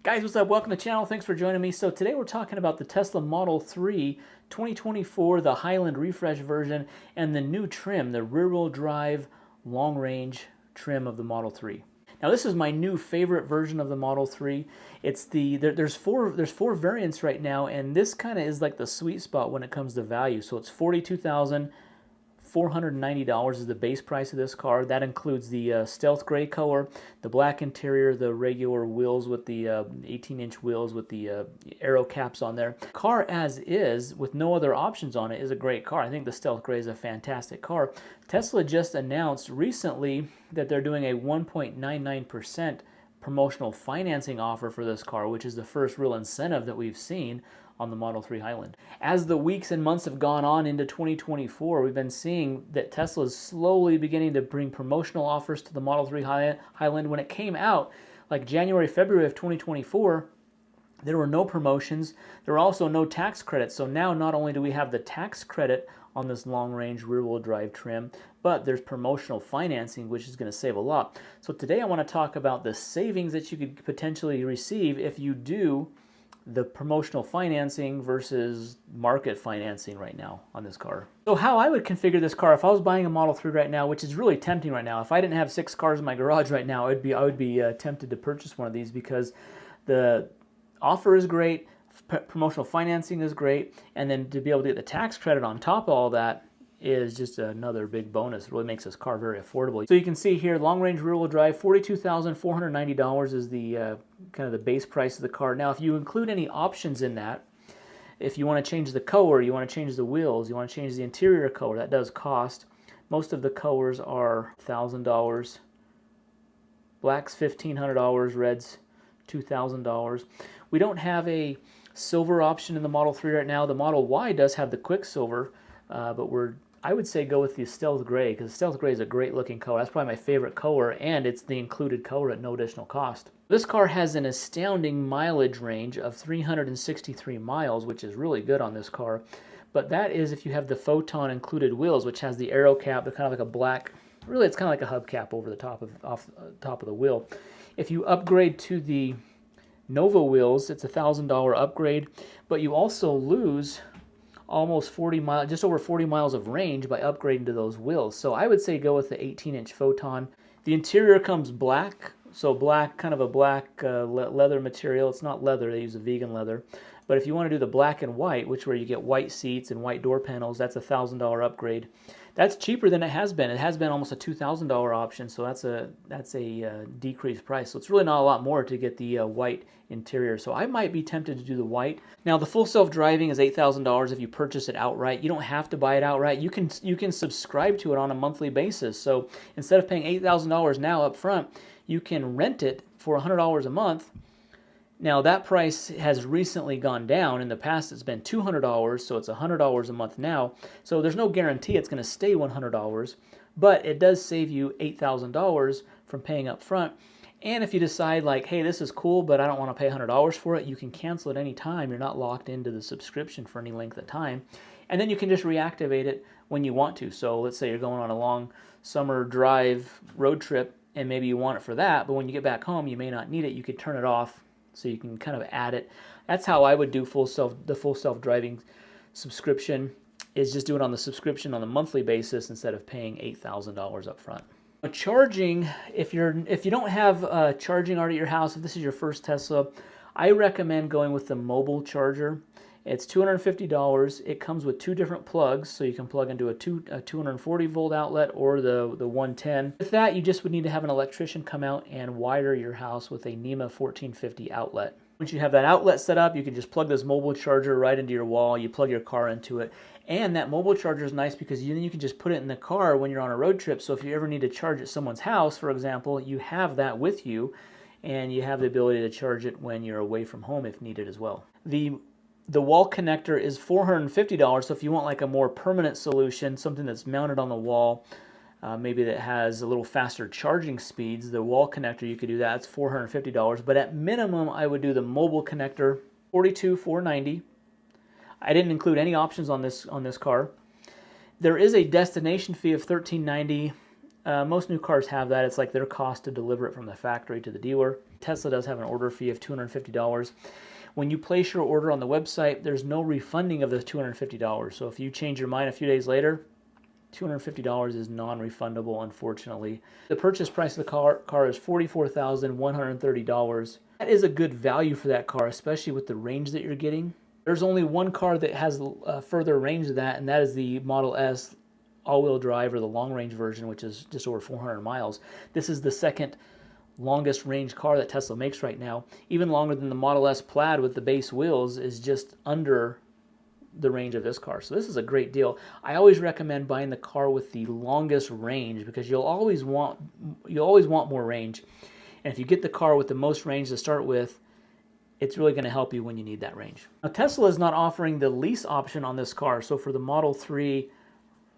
Guys, what's up? Welcome to the channel. Thanks for joining me. So today we're talking about the Tesla Model 3 2024, the Highland refresh version, and the new trim, the rear-wheel drive long-range trim of the Model 3. Now this is my new favorite version of the Model 3. It's there's four variants right now, and this kind of is like the sweet spot when it comes to value. So it's $42,490 is the base price of this car. That includes the stealth gray color, the black interior, the regular wheels with the 18-inch wheels with the aero caps on there. Car as is, with no other options on it, is a great car. I think the stealth gray is a fantastic car. Tesla just announced recently that they're doing a 1.99% promotional financing offer for this car, which is the first real incentive that we've seen on the Model 3 Highland. As the weeks and months have gone on into 2024, we've been seeing that Tesla is slowly beginning to bring promotional offers to the Model 3 Highland. When it came out, like January, February of 2024, there were no promotions. There were also no tax credits. So now not only do we have the tax credit on this long-range rear-wheel drive trim, but there's promotional financing, which is going to save a lot. So today I want to talk about the savings that you could potentially receive if you do the promotional financing versus market financing right now on this car. So how I would configure this car if I was buying a Model 3 right now, which is really tempting right now. If I didn't have 6 cars in my garage right now, I would be tempted to purchase one of these because the offer is great, promotional financing is great, and then to be able to get the tax credit on top of all that is just another big bonus. It really makes this car very affordable. So you can see here, long-range rear-wheel drive, $42,490 is the kind of the base price of the car. Now, if you include any options in that, if you want to change the color, you want to change the wheels, you want to change the interior color, that does cost. Most of the colors are $1,000. Black's $1,500, red's $2,000. We don't have a silver option in the Model 3 right now. The Model Y does have the Quicksilver, but I would say go with the Stealth Gray, because the Stealth Gray is a great looking color. That's probably my favorite color, and it's the included color at no additional cost. This car has an astounding mileage range of 363 miles, which is really good on this car. But that is if you have the Photon included wheels, which has the aero cap. They're kind of like a black, really it's kind of like a hubcap over the top of the wheel. If you upgrade to the Nova wheels, it's a $1,000 upgrade, but you also lose almost 40 miles, just over 40 miles of range by upgrading to those wheels. So I would say go with the 18-inch Photon. The interior comes black, so black, kind of a black leather material. It's not leather, they use a vegan leather. But if you want to do the black and white, which where you get white seats and white door panels, that's a $1,000 upgrade. That's cheaper than it has been. It has been almost a $2,000 option, so that's a decreased price. So it's really not a lot more to get the white interior. So I might be tempted to do the white. Now the full self-driving is $8,000 if you purchase it outright. You don't have to buy it outright. You can subscribe to it on a monthly basis. So instead of paying $8,000 now up front, you can rent it for $100 a month. Now that price has recently gone down. In the past it's been $200, so it's $100 a month now. So there's no guarantee it's going to stay $100, but it does save you $8,000 from paying up front. And if you decide like, hey, this is cool, but I don't want to pay $100 for it, you can cancel it any time. You're not locked into the subscription for any length of time. And then you can just reactivate it when you want to. So let's say you're going on a long summer drive road trip and maybe you want it for that, but when you get back home you may not need it. You could turn it off so you can kind of add it. That's how I would do the full self-driving subscription, is just do it on the subscription on a monthly basis instead of paying $8,000 up front. Charging, if you don't have charging already at your house, if this is your first Tesla, I recommend going with the mobile charger. It's $250. It comes with 2 different plugs, so you can plug into a 240 volt outlet or the 110. With that, you just would need to have an electrician come out and wire your house with a NEMA 1450 outlet. Once you have that outlet set up, you can just plug this mobile charger right into your wall. You plug your car into it. And that mobile charger is nice because then you can just put it in the car when you're on a road trip. So if you ever need to charge at someone's house, for example, you have that with you, and you have the ability to charge it when you're away from home if needed as well. The wall connector is $450, so if you want like a more permanent solution, something that's mounted on the wall, maybe that has a little faster charging speeds, the wall connector, you could do that. It's $450, but at minimum, I would do the mobile connector, $42,490. I didn't include any options on this car. There is a destination fee of $13.90 Most new cars have that. It's like their cost to deliver it from the factory to the dealer. Tesla does have an order fee of $250. When you place your order on the website, there's no refunding of the $250. So if you change your mind a few days later, $250 is non-refundable, unfortunately. The purchase price of the car is $44,130. That is a good value for that car, especially with the range that you're getting. There's only one car that has further range than that, and that is the Model S all-wheel drive, or the long-range version, which is just over 400 miles. This is the second longest range car that Tesla makes right now. Even longer than the Model S Plaid with the base wheels is just under the range of this car. So this is a great deal. I always recommend buying the car with the longest range, because you'll always want more range. And if you get the car with the most range to start with, it's really going to help you when you need that range. Now, Tesla is not offering the lease option on this car. So for the Model 3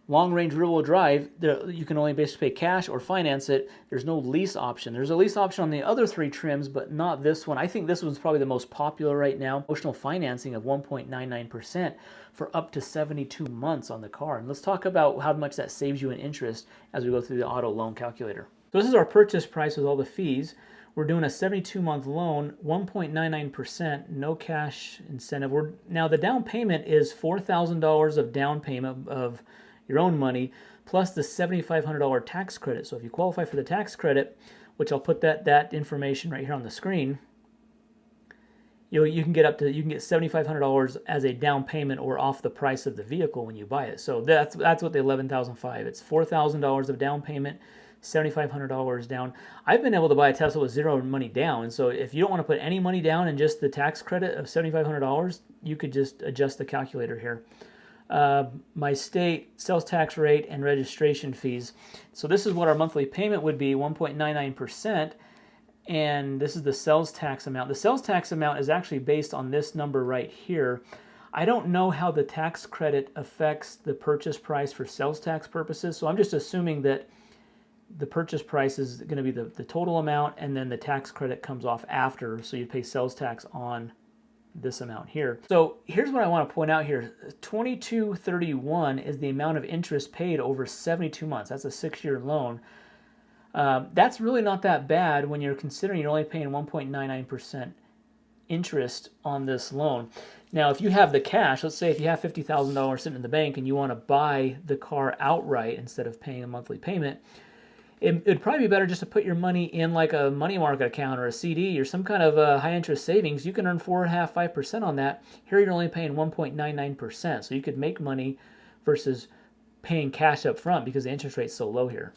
long-range rear-wheel drive, you can only basically pay cash or finance it. There's no lease option. There's a lease option on the other three trims, but not this one. I think this one's probably the most popular right now. Promotional financing of 1.99% for up to 72 months on the car. And let's talk about how much that saves you in interest as we go through the auto loan calculator. So this is our purchase price with all the fees. We're doing a 72-month loan, 1.99%, no cash incentive. Now the down payment is $4,000 of down payment of your own money, plus the $7,500 tax credit. So if you qualify for the tax credit, which I'll put that information right here on the screen, you can get $7,500 as a down payment or off the price of the vehicle when you buy it. So that's what the $11,500. It's $4,000 of down payment, $7,500 down. I've been able to buy a Tesla with zero money down, and so if you don't want to put any money down and just the tax credit of $7,500, you could just adjust the calculator here. My state sales tax rate and registration fees. So this is what our monthly payment would be, 1.99%, and this is the sales tax amount. The sales tax amount is actually based on this number right here. I don't know how the tax credit affects the purchase price for sales tax purposes, so I'm just assuming that the purchase price is going to be the total amount, and then the tax credit comes off after, so you pay sales tax on this amount here. So here's what I want to point out here. $2,231 is the amount of interest paid over 72 months. That's a 6-year loan. That's really not that bad when you're considering you're only paying 1.99% interest on this loan. Now, if you have the cash, let's say if you have $50,000 sitting in the bank and you want to buy the car outright instead of paying a monthly payment, it'd probably be better just to put your money in like a money market account or a CD or some kind of high interest savings. You can earn 4.5%, 5% on that. Here you're only paying 1.99%. So you could make money versus paying cash up front because the interest rate's so low here.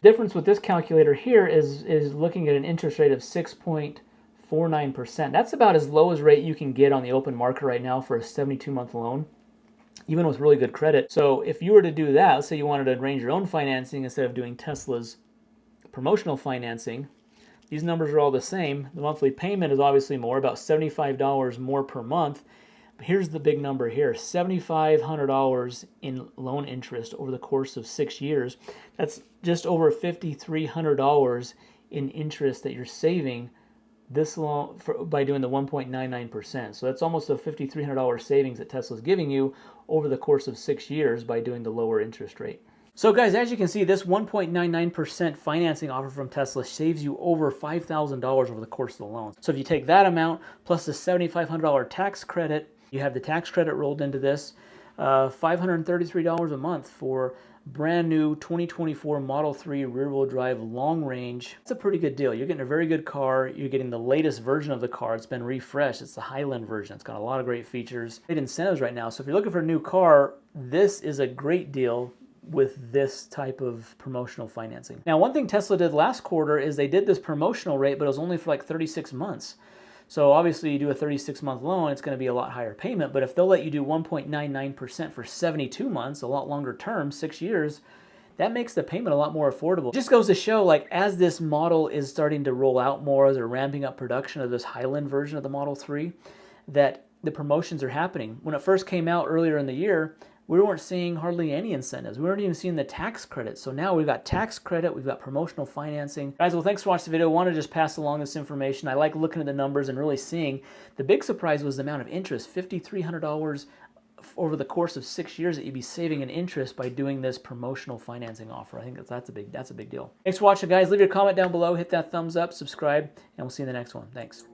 The difference with this calculator here is looking at an interest rate of 6.49%. That's about as low as rate you can get on the open market right now for a 72-month loan, even with really good credit. So if you were to do that, let's say you wanted to arrange your own financing instead of doing Tesla's promotional financing, these numbers are all the same. The monthly payment is obviously more, about $75 more per month. But here's the big number here, $7,500 in loan interest over the course of 6 years. That's just over $5,300 in interest that you're saving this loan by doing the 1.99%. So that's almost a $5,300 savings that Tesla's giving you over the course of 6 years by doing the lower interest rate. So guys, as you can see, this 1.99% financing offer from Tesla saves you over $5,000 over the course of the loan. So if you take that amount plus the $7,500 tax credit, you have the tax credit rolled into this, $533 a month for brand new 2024 Model 3 rear-wheel drive long range. It's a pretty good deal. You're getting a very good car. You're getting the latest version of the car. It's been refreshed. It's the Highland version. It's got a lot of great features. Great incentives right now. So if you're looking for a new car, this is a great deal with this type of promotional financing. Now, one thing Tesla did last quarter is they did this promotional rate, but it was only for like 36 months. So obviously you do a 36-month loan, it's going to be a lot higher payment, but if they'll let you do 1.99% for 72 months, a lot longer term, 6 years, that makes the payment a lot more affordable. It just goes to show, like, as this model is starting to roll out more, as they're ramping up production of this Highland version of the Model 3, that the promotions are happening. When it first came out earlier in the year, we weren't seeing hardly any incentives. We weren't even seeing the tax credit. So now we've got tax credit, we've got promotional financing. Guys, well, thanks for watching the video. I want to just pass along this information. I like looking at the numbers and really seeing. The big surprise was the amount of interest, $5,300 over the course of 6 years that you'd be saving in interest by doing this promotional financing offer. I think that's a big deal. Thanks for watching, guys. Leave your comment down below, hit that thumbs up, subscribe, and we'll see you in the next one. Thanks.